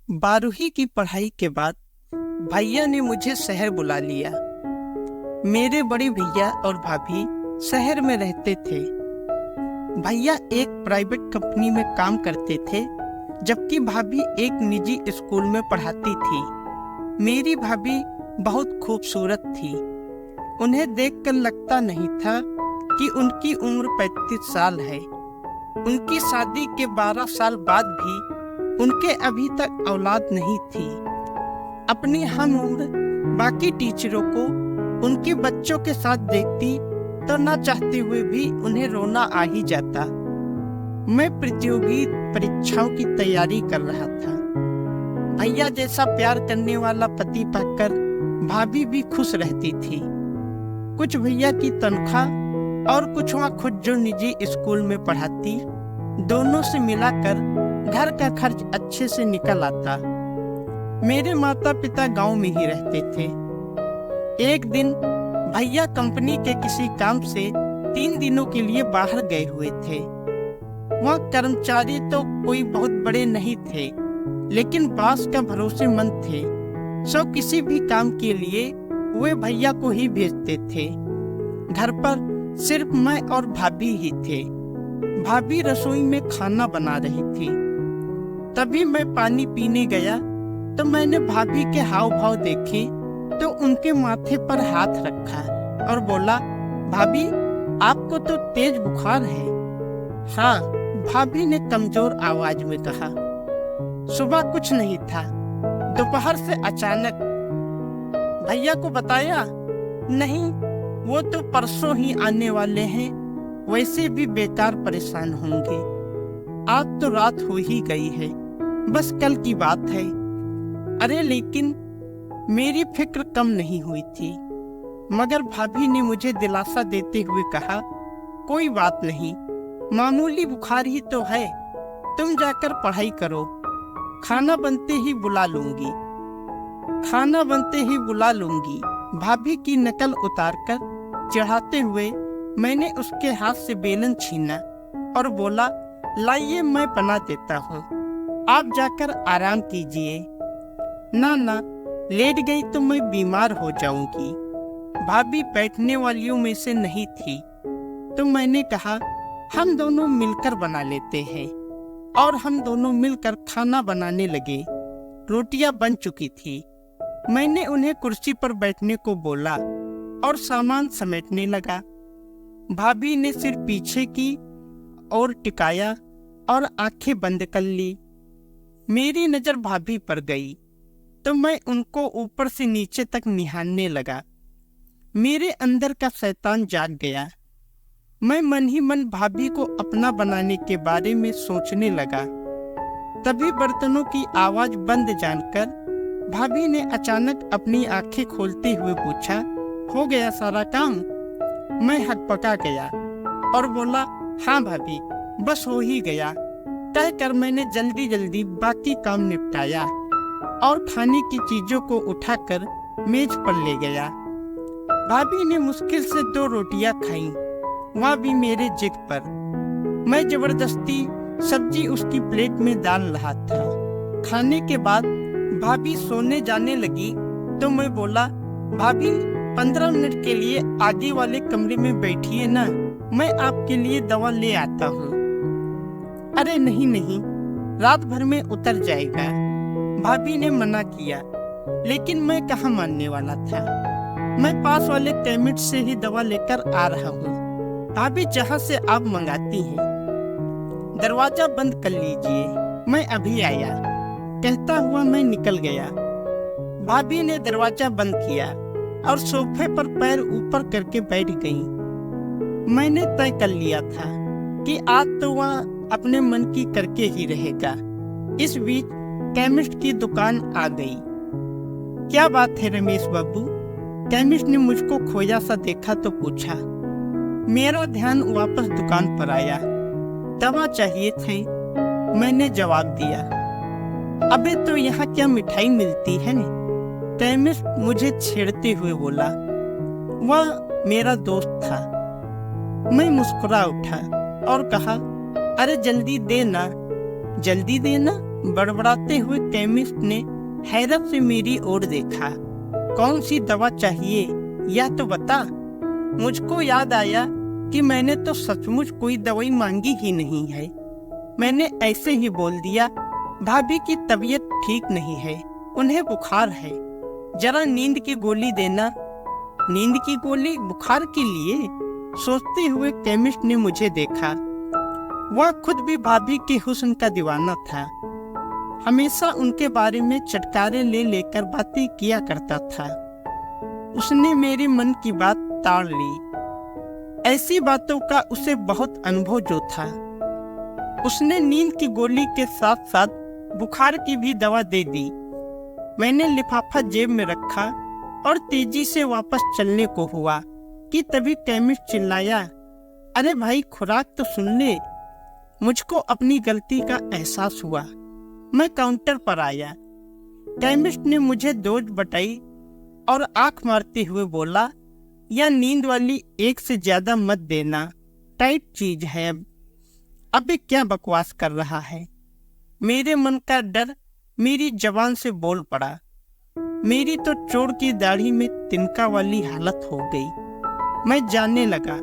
12वीं की पढ़ाई के बाद भैया ने मुझे शहर बुला लिया। मेरे बड़े भैया और भाभी शहर में रहते थे। भैया एक प्राइवेट कंपनी में काम करते थे, जबकि भाभी एक निजी स्कूल में पढ़ाती थी। मेरी भाभी बहुत खूबसूरत थी। उन्हें देखकर लगता नहीं था कि उनकी उम्र 35 साल है। उनकी शादी के 12 साल बाद भी उनके अभी तक औलाद नहीं थी। अपनी हम उम्र बाकी टीचरों को उनके बच्चों के साथ देखती तो ना चाहते हुए भी उन्हें रोना आ ही जाता। मैं प्रतियोगी परीक्षाओं की तैयारी कर रहा था। भैया जैसा प्यार करने वाला पति पाकर भाभी भी खुश रहती थी। कुछ भैया की तनख्वाह और कुछ वहाँ खुद जो निजी स्कूल में पढ़ाती, दोनों से मिलाकर घर का खर्च अच्छे से निकल आता। मेरे माता पिता गांव में ही रहते थे। एक दिन भैया कंपनी के किसी काम से 3 दिनों के लिए बाहर गए हुए थे। वहाँ कर्मचारी तो कोई बहुत बड़े नहीं थे, लेकिन बॉस का भरोसेमंद थे। सो किसी भी काम के लिए वे भैया को ही भेजते थे। घर पर सिर्फ मैं और भाभी ही थे। भाभी रसोई में खाना बना रही थी। तभी मैं पानी पीने गया तो मैंने भाभी के हाव भाव देखे तो उनके माथे पर हाथ रखा और बोला, भाभी आपको तो तेज बुखार है। हाँ, भाभी ने कमजोर आवाज में कहा। सुबह कुछ नहीं था, दोपहर से अचानक। भैया को बताया? नहीं, वो तो परसों ही आने वाले हैं, वैसे भी बेकार परेशान होंगे। आज तो रात हो ही गई है, बस कल की बात है। अरे लेकिन मेरी फिक्र कम नहीं हुई थी, मगर भाभी ने मुझे दिलासा देते हुए कहा, कोई बात नहीं, मामूली बुखार ही तो है, तुम जाकर पढ़ाई करो, खाना बनते ही बुला लूंगी। खाना बनते ही बुला लूंगी। भाभी की नकल उतारकर चढ़ाते हुए मैंने उसके हाथ से बेलन छीना और बोला, लाइए मैं बना देता हूँ, आप जाकर आराम कीजिए। ना, लेट गई तो मैं बीमार हो जाऊंगी। भाभी बैठने वालियों में से नहीं थी, तो मैंने कहा, हम दोनों मिलकर बना लेते हैं। और हम दोनों मिलकर खाना बनाने लगे। रोटियां बन चुकी थी। मैंने उन्हें कुर्सी पर बैठने को बोला और सामान समेटने लगा। भाभी ने सिर पीछे की और टिकाया और आंखें बंद कर ली। मेरी नजर भाभी पर गई तो मैं उनको ऊपर से नीचे तक निहारने लगा। मेरे अंदर का शैतान जाग गया। मैं मन ही मन भाभी को अपना बनाने के बारे में सोचने लगा। तभी बर्तनों की आवाज बंद जानकर भाभी ने अचानक अपनी आंखें खोलते हुए पूछा, हो गया सारा काम? मैं हकपका गया और बोला, हाँ भाभी, बस हो ही गया। कहकर मैंने जल्दी जल्दी बाकी काम निपटाया और खाने की चीजों को उठाकर मेज पर ले गया। भाभी ने मुश्किल से 2 रोटियां खाईं, वह भी मेरे जिद पर। मैं जबरदस्ती सब्जी उसकी प्लेट में डाल रहा था। खाने के बाद भाभी सोने जाने लगी तो मैं बोला, भाभी 15 मिनट के लिए आगे वाले कमरे में बैठिए ना, मैं आपके लिए दवा ले आता हूँ। अरे नहीं, रात भर में उतर जाएगा। भाभी ने मना किया, लेकिन मैं कहाँ मानने वाला था। मैं पास वाले कैबिनेट से ही दवा लेकर आ रहा हूँ। भाभी जहाँ से आप मंगाती हैं। दरवाजा बंद कर लीजिए, मैं अभी आया। कहता हुआ मैं निकल गया। भाभी ने दरवाजा बंद किया और सोफे पर पैर ऊपर करके बैठ गई। मैंने तय कर लिया था कि आज तो वह अपने मन की करके ही रहेगा। इस बीच केमिस्ट की दुकान आ गई। क्या बात है रमेश बाबू? केमिस्ट ने मुझको खोया सा देखा तो पूछा। मेरा ध्यान वापस दुकान पर आया। दवा चाहिए थे, मैंने जवाब दिया। अबे तो यहाँ क्या मिठाई मिलती है? केमिस्ट मुझे छेड़ते हुए बोला। वह मेरा दोस्त था। मैं मुस्कुरा उठा और कहा, अरे जल्दी देना, बड़बड़ाते हुए केमिस्ट ने हैरत से मेरी ओर देखा। कौन सी दवा चाहिए यह तो बता। मुझको याद आया कि मैंने तो सचमुच कोई दवाई मांगी ही नहीं है। मैंने ऐसे ही बोल दिया, भाभी की तबीयत ठीक नहीं है, उन्हें बुखार है, जरा नींद की गोली देना। नींद की गोली बुखार के लिए? सोचते हुए केमिस्ट ने मुझे देखा। वह खुद भी भाभी के हुस्न का दीवाना था। हमेशा उनके बारे में चटकारे ले लेकर बातें किया करता था। उसने मेरे मन की बात ताड़ ली। ऐसी बातों का उसे बहुत अनुभव जो था। उसने नींद की गोली के साथ साथ बुखार की भी दवा दे दी। मैंने लिफाफा जेब में रखा और तेजी से वापस चलने को हुआ कि तभी केमिस्ट चिल्लाया, अरे भाई खुराक तो सुन ले। मुझको अपनी गलती का एहसास हुआ। मैं काउंटर पर आया। केमिस्ट ने मुझे डोज बताई और आंख मारते हुए बोला, यह नींद वाली एक से ज्यादा मत देना, टाइट चीज है। अबे क्या बकवास कर रहा है। मेरे मन का डर मेरी जबान से बोल पड़ा। मेरी तो चोर की दाढ़ी में तिनका वाली हालत हो गई। मैं जानने लगा।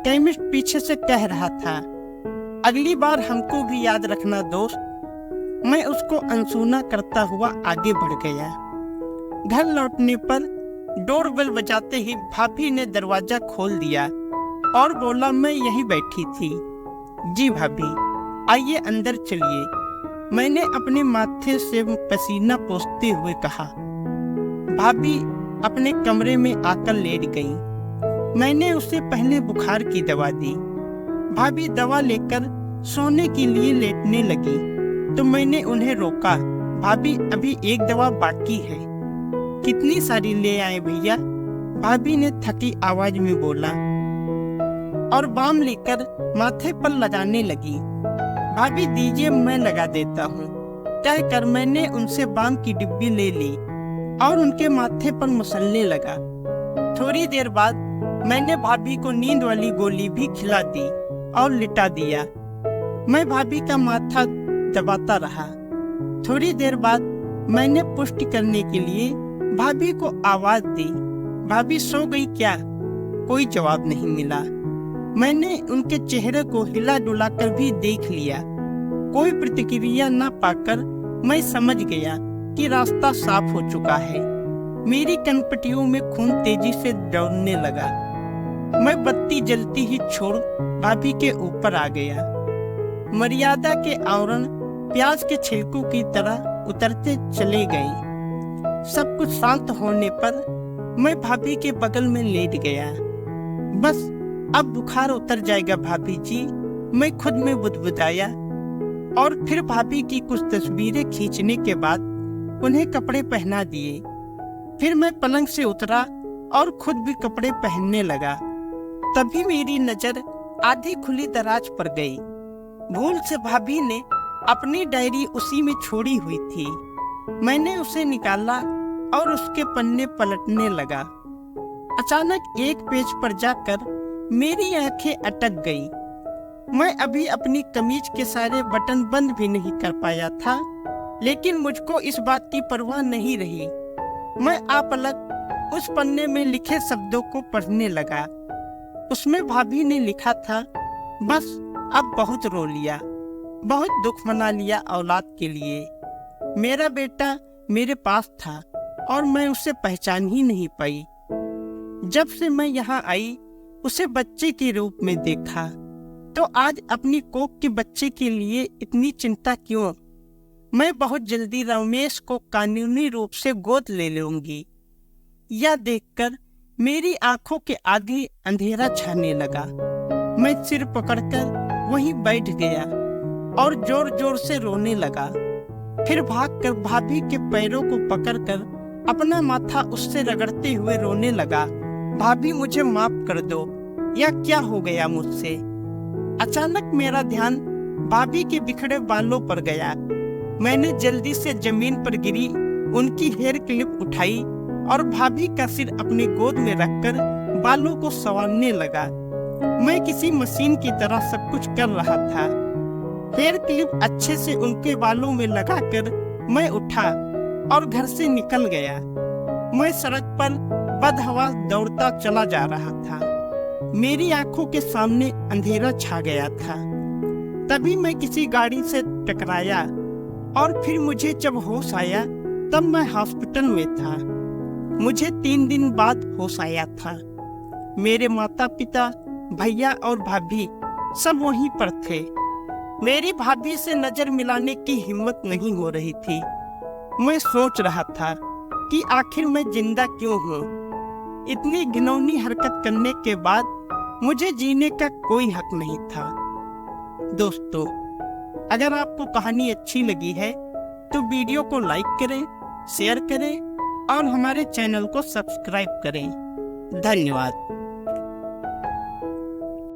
केमिस्ट पीछे से कह रहा था, अगली बार हमको भी याद रखना दोस्त। मैं उसको अनसुना करता हुआ आगे बढ़ गया। घर लौटने पर डोरबेल बजाते ही भाभी ने दरवाजा खोल दिया और बोला, मैं यहीं बैठी थी। जी भाभी, आइए अंदर चलिए। मैंने अपने माथे से पसीना पोंछते हुए कहा। भाभी अपने कमरे में आकर लेट गई। मैंने उसे पहले बुखार की दवा दी। भाभी दवा लेकर सोने के लिए लेटने लगी तो मैंने उन्हें रोका। भाभी अभी एक दवा बाकी है। कितनी सारी ले आए भैया? भाभी ने थकी आवाज में बोला और बाम लेकर माथे पर लगाने लगी। भाभी दीजिए, मैं लगा देता हूँ, कहकर मैंने उनसे बाम की डिब्बी ले ली और उनके माथे पर मसलने लगा। थोड़ी देर बाद मैंने भाभी को नींद वाली गोली भी खिला दी और लिटा दिया। मैं भाभी का माथा दबाता रहा। थोड़ी देर बाद मैंने पुष्टि करने के लिए भाभी को आवाज दी, भाभी सो गई क्या? कोई जवाब नहीं मिला। मैंने उनके चेहरे को हिला डुला कर भी देख लिया। कोई प्रतिक्रिया न पाकर मैं समझ गया कि रास्ता साफ हो चुका है। मेरी कनपटियों में खून तेजी से दौड़ने लगा। मैं बत्ती जलती ही छोड़ भाभी के ऊपर आ गया। मर्यादा के आवरण प्याज के छिलकों की तरह उतरते चले गए। सब कुछ शांत होने पर मैं भाभी के बगल में लेट गया। बस अब बुखार उतर जाएगा भाभी जी, मैं खुद में बुदबुदाया। और फिर भाभी की कुछ तस्वीरें खींचने के बाद उन्हें कपड़े पहना दिए। फिर मैं पलंग से उतरा और खुद भी कपड़े पहनने लगा। तभी मेरी नजर आधी खुली दराज पर गई। भूल से भाभी ने अपनी डायरी उसी में छोड़ी हुई थी। मैंने उसे निकाला और उसके पन्ने पलटने लगा। अचानक एक पेज पर जाकर मेरी आंखें अटक गई। मैं अभी अपनी कमीज के सारे बटन बंद भी नहीं कर पाया था, लेकिन मुझको इस बात की परवाह नहीं रही। मैं आपलक उस पन्ने में लिखे शब्दों को पढ़ने लगा। उसमें भाभी ने लिखा था, बस अब बहुत रो लिया, बहुत दुख मना लिया औलाद के लिए। मेरा बेटा मेरे पास था और मैं उसे पहचान ही नहीं पाई। जब से मैं यहाँ आई उसे बच्चे के रूप में देखा, तो आज अपनी कोख के बच्चे के लिए इतनी चिंता क्यों? मैं बहुत जल्दी रमेश को कानूनी रूप से गोद ले लूंगी। यह देखकर मेरी आंखों के आगे अंधेरा छाने लगा। मैं सिर पकड़कर वहीं बैठ गया और जोर जोर से रोने लगा। फिर भागकर भाभी के पैरों को पकड़कर अपना माथा उससे रगड़ते हुए रोने लगा। भाभी मुझे माफ कर दो, यह क्या हो गया मुझसे? अचानक मेरा ध्यान भाभी के बिखरे बालों पर गया। मैंने जल्दी से जमीन पर गिरी उनकी हेयर क्लिप उठाई और भाभी का सिर अपनी गोद में रखकर बालों को संवारने लगा। मैं किसी मशीन की तरह सब कुछ कर रहा था। हेयर क्लिप अच्छे से उनके बालों में लगाकर मैं उठा और घर से निकल गया। मैं सड़क पर बदहवास दौड़ता चला जा रहा था। मेरी आंखों के सामने अंधेरा छा गया था। तभी मैं किसी गाड़ी से टकराया और फिर मुझे जब होश आया तब मैं हॉस्पिटल में था। मुझे 3 दिन बाद होश आया था। मेरे माता पिता, भैया और भाभी सब वहीं पर थे। मेरी भाभी से नजर मिलाने की हिम्मत नहीं हो रही थी। मैं सोच रहा था कि आखिर मैं जिंदा क्यों हूँ। इतनी घिनौनी हरकत करने के बाद मुझे जीने का कोई हक नहीं था। दोस्तों, अगर आपको कहानी अच्छी लगी है तो वीडियो को लाइक करें, शेयर करें और हमारे चैनल को सब्सक्राइब करें। धन्यवाद।